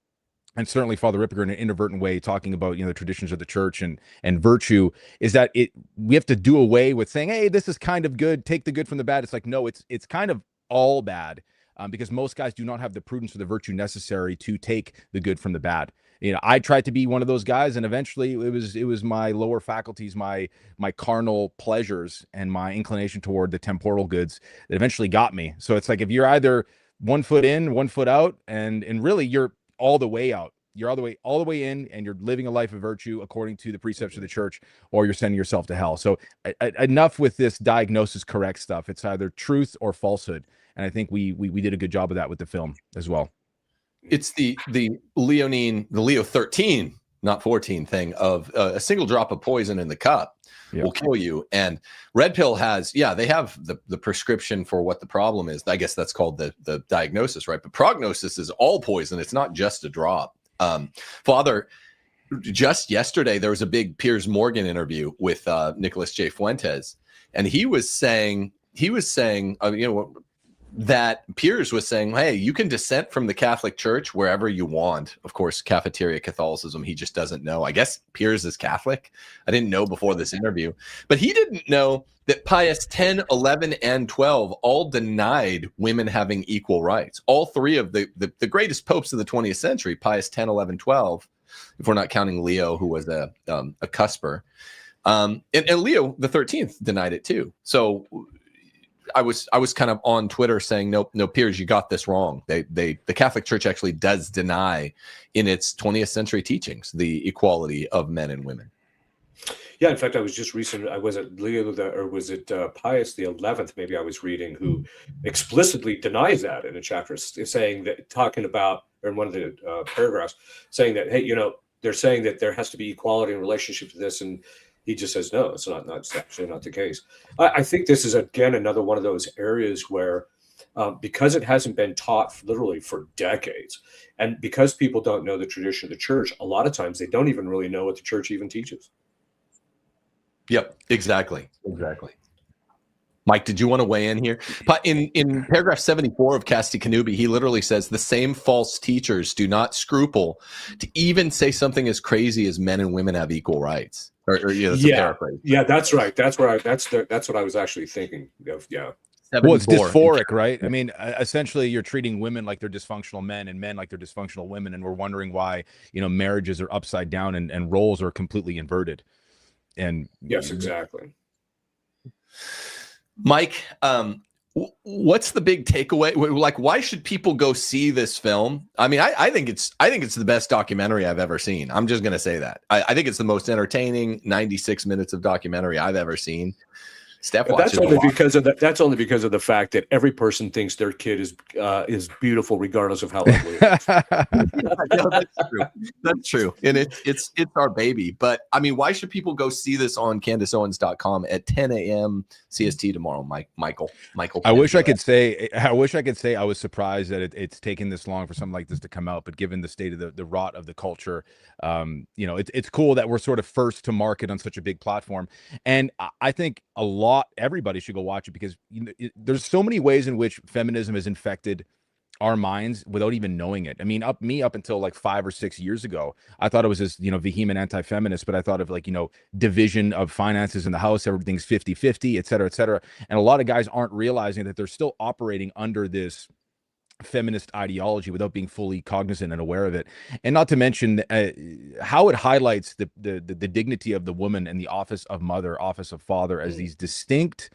and certainly Father Ripperger in an inadvertent way, talking about, you know, the traditions of the church and virtue, is that we have to do away with saying, hey, this is kind of good, take the good from the bad. It's like, no, it's kind of all bad, because most guys do not have the prudence or the virtue necessary to take the good from the bad. You know, I tried to be one of those guys, and eventually it was my lower faculties, my carnal pleasures and my inclination toward the temporal goods that eventually got me. So it's like, if you're either 1 foot in, 1 foot out, and really you're all the way out, you're all the way in, and you're living a life of virtue according to the precepts of the church, or you're sending yourself to hell. So enough with this diagnosis correct stuff. It's either truth or falsehood, and I think we did a good job of that with the film as well. It's the Leo 13, not 14 thing of a single drop of poison in the cup will kill you. And Red Pill has, they have the prescription for what the problem is. I guess that's called the diagnosis, right? But prognosis is all poison. It's not just a drop. Father, just yesterday, there was a big Piers Morgan interview with Nicholas J. Fuentes. And he was saying, that Piers was saying, hey, you can dissent from the Catholic Church wherever you want. Of course, cafeteria Catholicism, he just doesn't know. I guess Piers is Catholic. I didn't know before this interview. But he didn't know that Pius 10, 11, and 12 all denied women having equal rights. All three of the greatest popes of the 20th century, Pius 10, 11, 12, if we're not counting Leo, who was a cusper. And Leo the 13th denied it too. So I was kind of on Twitter saying, no, Piers, you got this wrong. The Catholic Church actually does deny in its 20th century teachings the equality of men and women. Yeah, in fact, I was just recently, was it Leo or was it Pius the 11th? Maybe I was reading, who explicitly denies that in a chapter, saying that, talking about, or in one of the paragraphs, saying that, hey, they're saying that there has to be equality in relationship to this, and he just says, no, it's actually not the case. I think this is, again, another one of those areas where, because it hasn't been taught literally for decades, and because people don't know the tradition of the church, a lot of times they don't even really know what the church even teaches. Yep, exactly. Mike, did you want to weigh in here? In paragraph 74 of Casti Canubi, he literally says the same false teachers do not scruple to even say something as crazy as men and women have equal rights. That's a paraphrase. Yeah, that's right. That's what I was actually thinking of. Yeah. 74. Well, it's dysphoric, right? I mean, essentially, you're treating women like they're dysfunctional men and men like they're dysfunctional women, and we're wondering why marriages are upside down and roles are completely inverted. And yes, exactly. Mike, what's the big takeaway? Like, why should people go see this film? I mean, I think it's the best documentary I've ever seen. I'm just going to say that. I think it's the most entertaining 96 minutes of documentary I've ever seen. Steph, that's only because of the fact that every person thinks their kid is beautiful, regardless of how ugly it is. That's true. That's true, and it's our baby. But I mean, why should people go see this on CandaceOwens.com at 10 a.m. CST tomorrow? Michael. I wish I could say I was surprised that it's taken this long for something like this to come out. But given the state of the rot of the culture, it's cool that we're sort of first to market on such a big platform, and I think everybody should go watch it, because there's so many ways in which feminism has infected our minds without even knowing it. I mean, up until like 5 or 6 years ago, I thought it was this, vehement anti-feminist, but I thought of like, division of finances in the house, everything's 50-50, et cetera, et cetera. And a lot of guys aren't realizing that they're still operating under this feminist ideology without being fully cognizant and aware of it. And not to mention how it highlights the dignity of the woman and the office of mother, office of father, as these distinct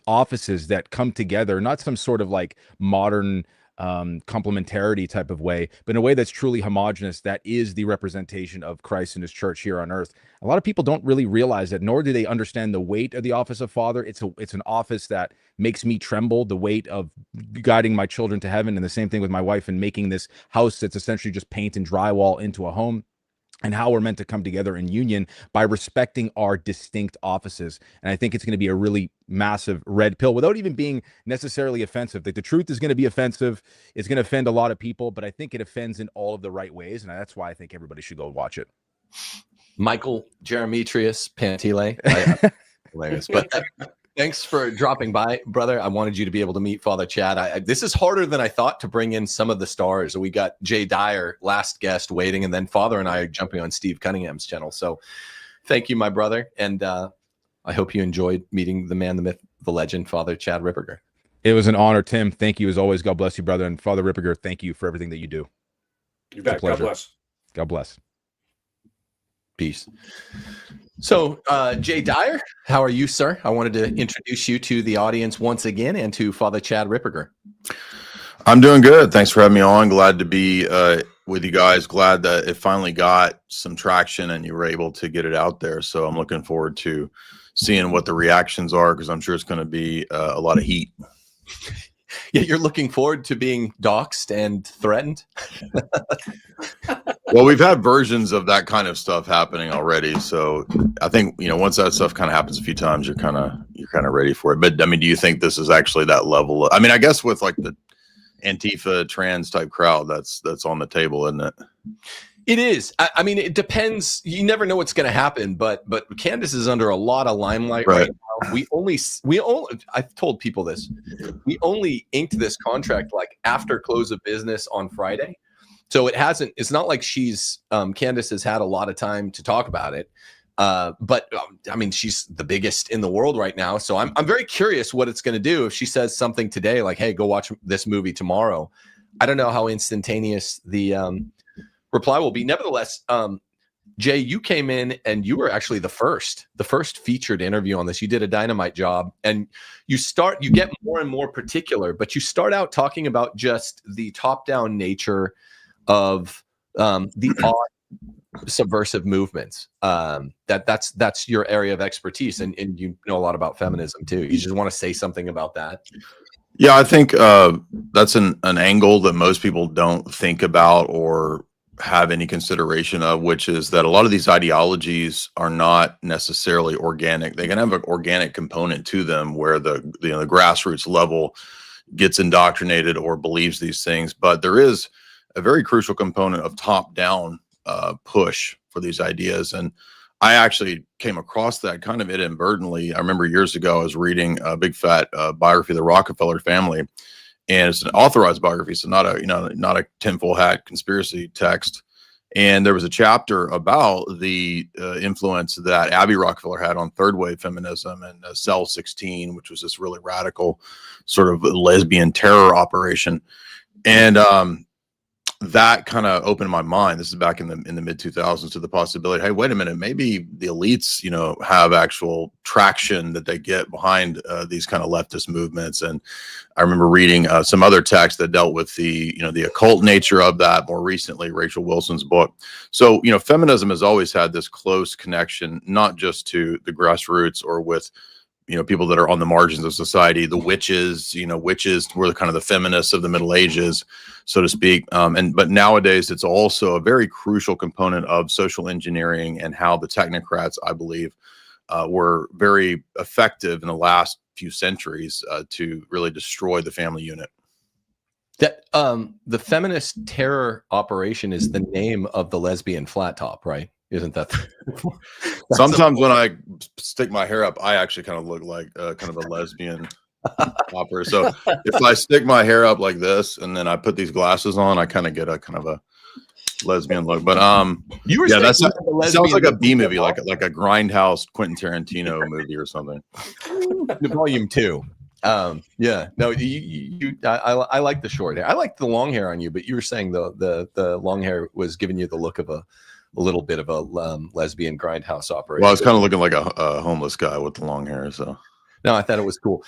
offices that come together, not some sort of like modern complementarity type of way, but in a way that's truly homogenous, that is the representation of Christ and his church here on earth. A lot of people don't really realize that, nor do they understand the weight of the office of father. It's an office that makes me tremble, the weight of guiding my children to heaven, and the same thing with my wife and making this house that's essentially just paint and drywall into a home. And how we're meant to come together in union by respecting our distinct offices. And I think it's going to be a really massive red pill without even being necessarily offensive. Like, the truth is going to be offensive. It's going to offend a lot of people, but I think it offends in all of the right ways. And that's why I think everybody should go watch it. Michael Jeremetrius Pantile. Hilarious. But thanks for dropping by, brother. I wanted you to be able to meet Father Chad. This is harder than I thought to bring in some of the stars. We got Jay Dyer, last guest, waiting, and then Father and I are jumping on Steve Cunningham's channel. So thank you, my brother. And I hope you enjoyed meeting the man, the myth, the legend, Father Chad Ripperger. It was an honor, Tim. Thank you as always. God bless you, brother. And Father Ripperger, thank you for everything that you do. You bet. God bless. God bless. Peace. So, Jay Dyer, how are you, sir? I wanted to introduce you to the audience once again, and to Father Chad Ripperger. I'm doing good. Thanks for having me on. Glad to be with you guys. Glad that it finally got some traction and you were able to get it out there. So I'm looking forward to seeing what the reactions are, because I'm sure it's going to be a lot of heat. Yeah, you're looking forward to being doxxed and threatened. Well, we've had versions of that kind of stuff happening already. So I think, you know, once that stuff kind of happens a few times, you're kind of ready for it. But I mean, do you think this is actually that level? I mean, I guess with like the Antifa trans type crowd, that's on the table, isn't it? It is. I mean, it depends. You never know what's going to happen, but Candace is under a lot of limelight right now. We only I've told people this. We only inked this contract like after close of business on Friday. So it's not like Candace has had a lot of time to talk about it. But I mean, she's the biggest in the world right now. So I'm very curious what it's going to do if she says something today, like, hey, go watch this movie tomorrow. I don't know how instantaneous the reply will be. Nevertheless, Jay, you came in and you were actually the first featured interview on this. You did a dynamite job, and you get more and more particular, but you start out talking about just the top-down nature of the odd subversive movements. That's your area of expertise, and you know a lot about feminism too. You just want to say something about that? Yeah, I think that's an angle that most people don't think about or have any consideration of, which is that a lot of these ideologies are not necessarily organic. They can have an organic component to them where the grassroots level gets indoctrinated or believes these things, but there is a very crucial component of top-down push for these ideas. And I actually came across that kind of inadvertently. I remember years ago I was reading a big fat biography of the Rockefeller family, and it's an authorized biography, so not a tinfoil hat conspiracy text. And there was a chapter about the influence that Abby Rockefeller had on third wave feminism and Cell 16, which was this really radical sort of lesbian terror operation. And that kind of opened my mind. This is back in the mid 2000s, to the possibility, hey, wait a minute, maybe the elites, have actual traction that they get behind these kind of leftist movements. And I remember reading some other texts that dealt with the occult nature of that. More recently, Rachel Wilson's book. So, feminism has always had this close connection, not just to the grassroots or with people that are on the margins of society. The witches were kind of the feminists of the Middle Ages, so to speak. But nowadays, it's also a very crucial component of social engineering and how the technocrats, I believe, were very effective in the last few centuries to really destroy the family unit. That the feminist terror operation is the name of the lesbian flat top, right? Isn't that? Sometimes when I stick my hair up, I actually kind of look like kind of a lesbian opera. So if I stick my hair up like this and then I put these glasses on, I kind of get a kind of a lesbian look. But that sounds like a B movie, like a Grindhouse Quentin Tarantino movie or something. Volume 2. Yeah, no, I like the short hair. I like the long hair on you, but you were saying the long hair was giving you the look of a little bit of a lesbian Grindhouse operation. Well, I was kind of looking like a homeless guy with the long hair. So no, I thought it was cool.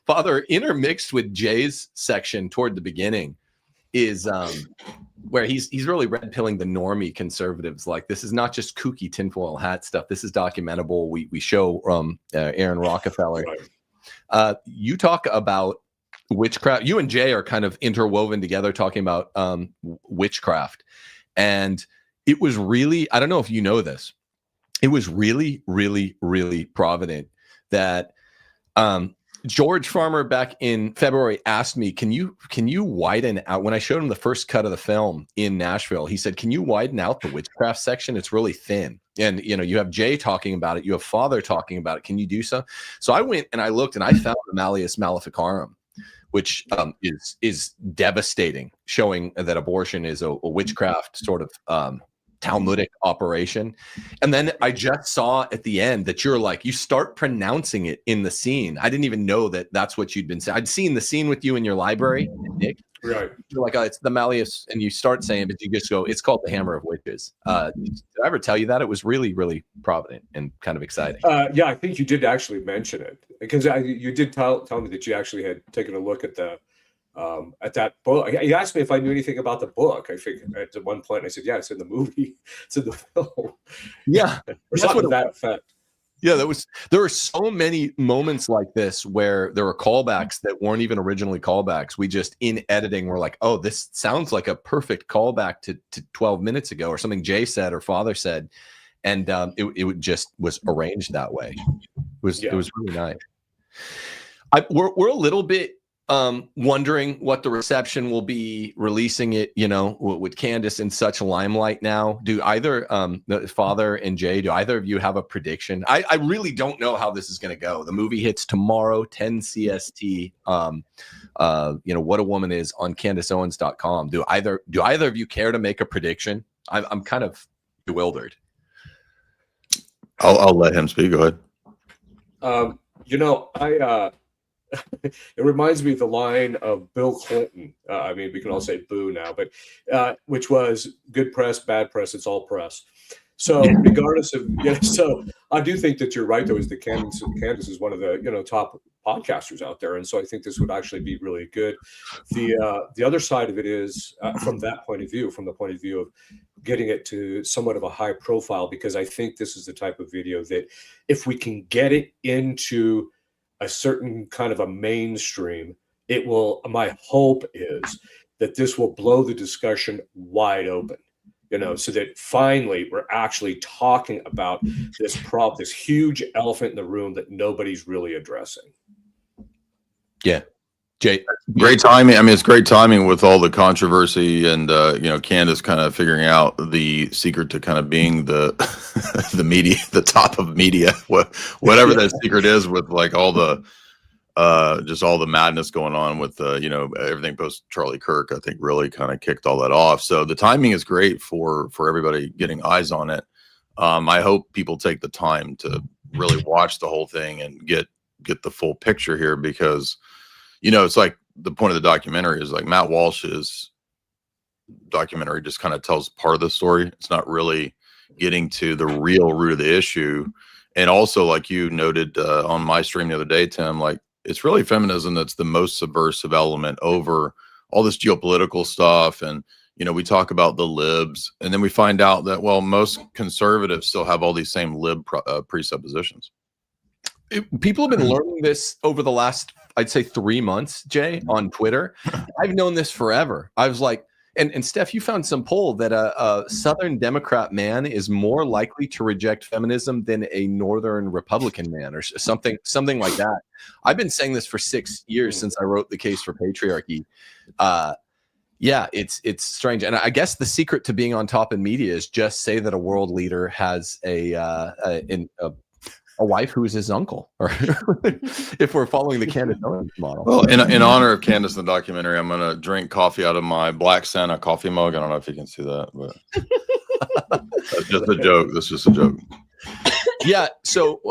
Father intermixed with Jay's section toward the beginning is where he's really red pilling the normie conservatives. Like, this is not just kooky tinfoil hat stuff. This is documentable. We show Aaron Rockefeller. You talk about witchcraft. You and Jay are kind of interwoven together talking about witchcraft. And it was really, I don't know if you know this, it was really, really, really provident that George Farmer back in February asked me, can you widen out? When I showed him the first cut of the film in Nashville, he said, can you widen out the witchcraft section? It's really thin. And, you have Jay talking about it. You have Father talking about it. Can you do so? So I went and I looked and I found the Malleus Maleficarum, which is devastating, showing that abortion is a witchcraft sort of Talmudic operation. And then I just saw at the end that you start pronouncing it in the scene. I didn't even know that that's what you'd been saying. I'd seen the scene with you in your library, Nick. Right. You're like, oh, it's the Malleus, and you start saying, but you just go, it's called the Hammer of Witches. Did I ever tell you that? It was really, really provident and kind of exciting. Yeah, I think you did actually mention it, because you did tell me that you actually had taken a look at the at that book. He asked me if I knew anything about the book. I think at one point I said, yeah, it's in the movie, it's in the film. Yeah, or something to that effect. Yeah, there were so many moments like this where there were callbacks that weren't even originally callbacks. We just in editing were like, oh, this sounds like a perfect callback to 12 minutes ago, or something Jay said or Father said, and it just was arranged that way. It was really nice. We're a little bit wondering what the reception will be releasing it, you know, with Candace in such limelight now. Do either Father and Jay, do either of you have a prediction? I really don't know how this is going to go. The movie hits tomorrow, 10 CST. You know, What a Woman Is on CandaceOwens.com. Do either of you care to make a prediction? I'm kind of bewildered. I'll let him speak. Go ahead. You know, it reminds me of the line of Bill Clinton. I mean, we can all say boo now, but which was good press, bad press, it's all press. So regardless of, so I do think that you're right, though, is that Candace is one of the, you know, top podcasters out there. And so I think this would actually be really good. The other side of it is from that point of view, from the point of view of getting it to somewhat of a high profile, because I think this is the type of video that if we can get it into a certain kind of a mainstream, it will, my hope is that this will blow the discussion wide open, you know, so that finally we're actually talking about this problem, this huge elephant in the room that nobody's really addressing. Yeah. Jay, great timing. I mean, it's great timing with all the controversy and you know, Candace kind of figuring out the secret to kind of being the the media, the top of media, whatever that secret is, with like all the just all the madness going on with you know, everything post Charlie Kirk. I think really kind of kicked all that off. So the timing is great for everybody getting eyes on it. I hope people take the time to really watch the whole thing and get the full picture here, because you know, it's like the point of the documentary is like Matt Walsh's documentary just kind of tells part of the story. It's not really getting to the real root of the issue. And also, like you noted on my stream the other day, Tim, like it's really feminism that's the most subversive element over all this geopolitical stuff. And, you know, we talk about the libs, and then we find out that, well, most conservatives still have all these same lib presuppositions. People have been learning this over the last, I'd say 3 months, Jay, on Twitter. I've known this forever. I was like, and Steph, you found some poll that a Southern Democrat man is more likely to reject feminism than a Northern Republican man, or something like that. I've been saying this for 6 years since I wrote The Case for Patriarchy. Yeah, it's strange. And I guess the secret to being on top in media is just say that a world leader has a wife who is his uncle, or if we're following the Candace Owens model. Well, in honor of Candace in the documentary, I'm going to drink coffee out of my Black Santa coffee mug. I don't know if you can see that, but that's just a joke. That's just a joke. Yeah. So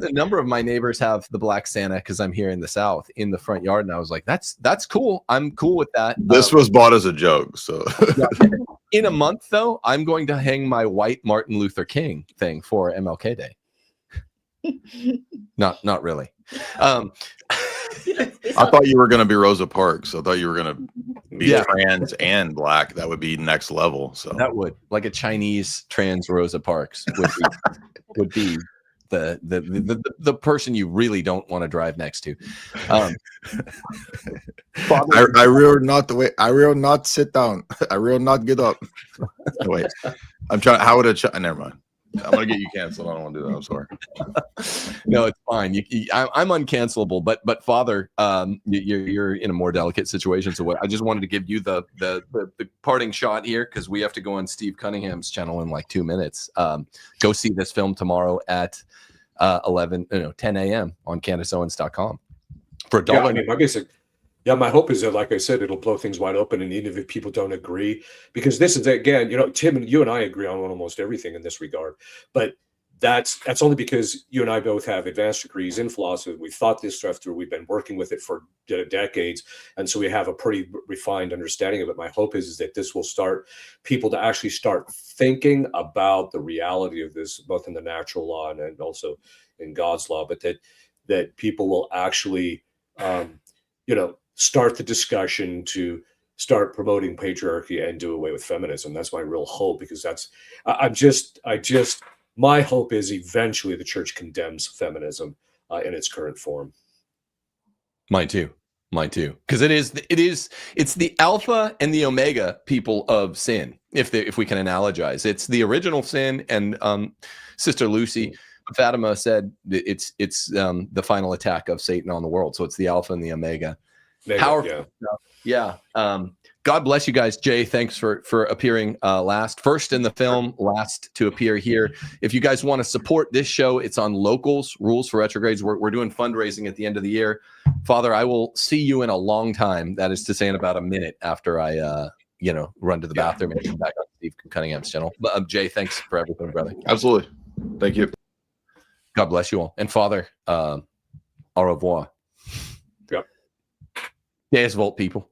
a number of my neighbors have the Black Santa, because I'm here in the South, in the front yard. And I was like, that's cool. I'm cool with that. This was bought as a joke. So yeah. In a month, though, I'm going to hang my white Martin Luther King thing for MLK Day. Not really. I thought you were going to be Rosa Parks. I thought you were going to be trans and black. That would be next level. So that would, like a Chinese trans Rosa Parks would be the person you really don't want to drive next to. I will not wait. I will not sit down. I will not get up. Wait, I'm trying. How would I? Never mind. I'm gonna get you canceled. I don't want to do that. I'm sorry. No, it's fine. I'm uncancelable, but Father, you're in a more delicate situation. So I just wanted to give you the parting shot here, because we have to go on Steve Cunningham's channel in like 2 minutes. Go see this film tomorrow at 10 a.m. on CandaceOwens.com for $1. Yeah, I mean, my basic. Yeah, my hope is that, like I said, it'll blow things wide open, and even if people don't agree, because this is, again, you know, Tim, and you and I agree on almost everything in this regard, but that's only because you and I both have advanced degrees in philosophy. We've thought this stuff through. We've been working with it for decades, and so we have a pretty refined understanding of it. My hope is that this will start people to actually start thinking about the reality of this, both in the natural law and also in God's law, but that people will actually, you know, start the discussion to start promoting patriarchy and do away with feminism. That's my real hope, because my hope is eventually the church condemns feminism in its current form. Mine too. Because it's the alpha and the omega people of sin. If we can analogize, it's the original sin, and Sister Lucy Fatima said it's the final attack of Satan on the world. So it's the alpha and the omega. Powerful. Yeah. God bless you guys. Jay, thanks for appearing first in the film, last to appear here. If you guys want to support this show, it's on Locals, Rules for Retrogrades. We're doing fundraising at the end of the year. Father, I will see you in a long time. That is to say, in about a minute after I run to the bathroom and come back on Steve Cunningham's channel. But Jay, thanks for everything, brother. Absolutely. Thank you. God bless you all. And Father, au revoir. Yep. Deus Volt, people.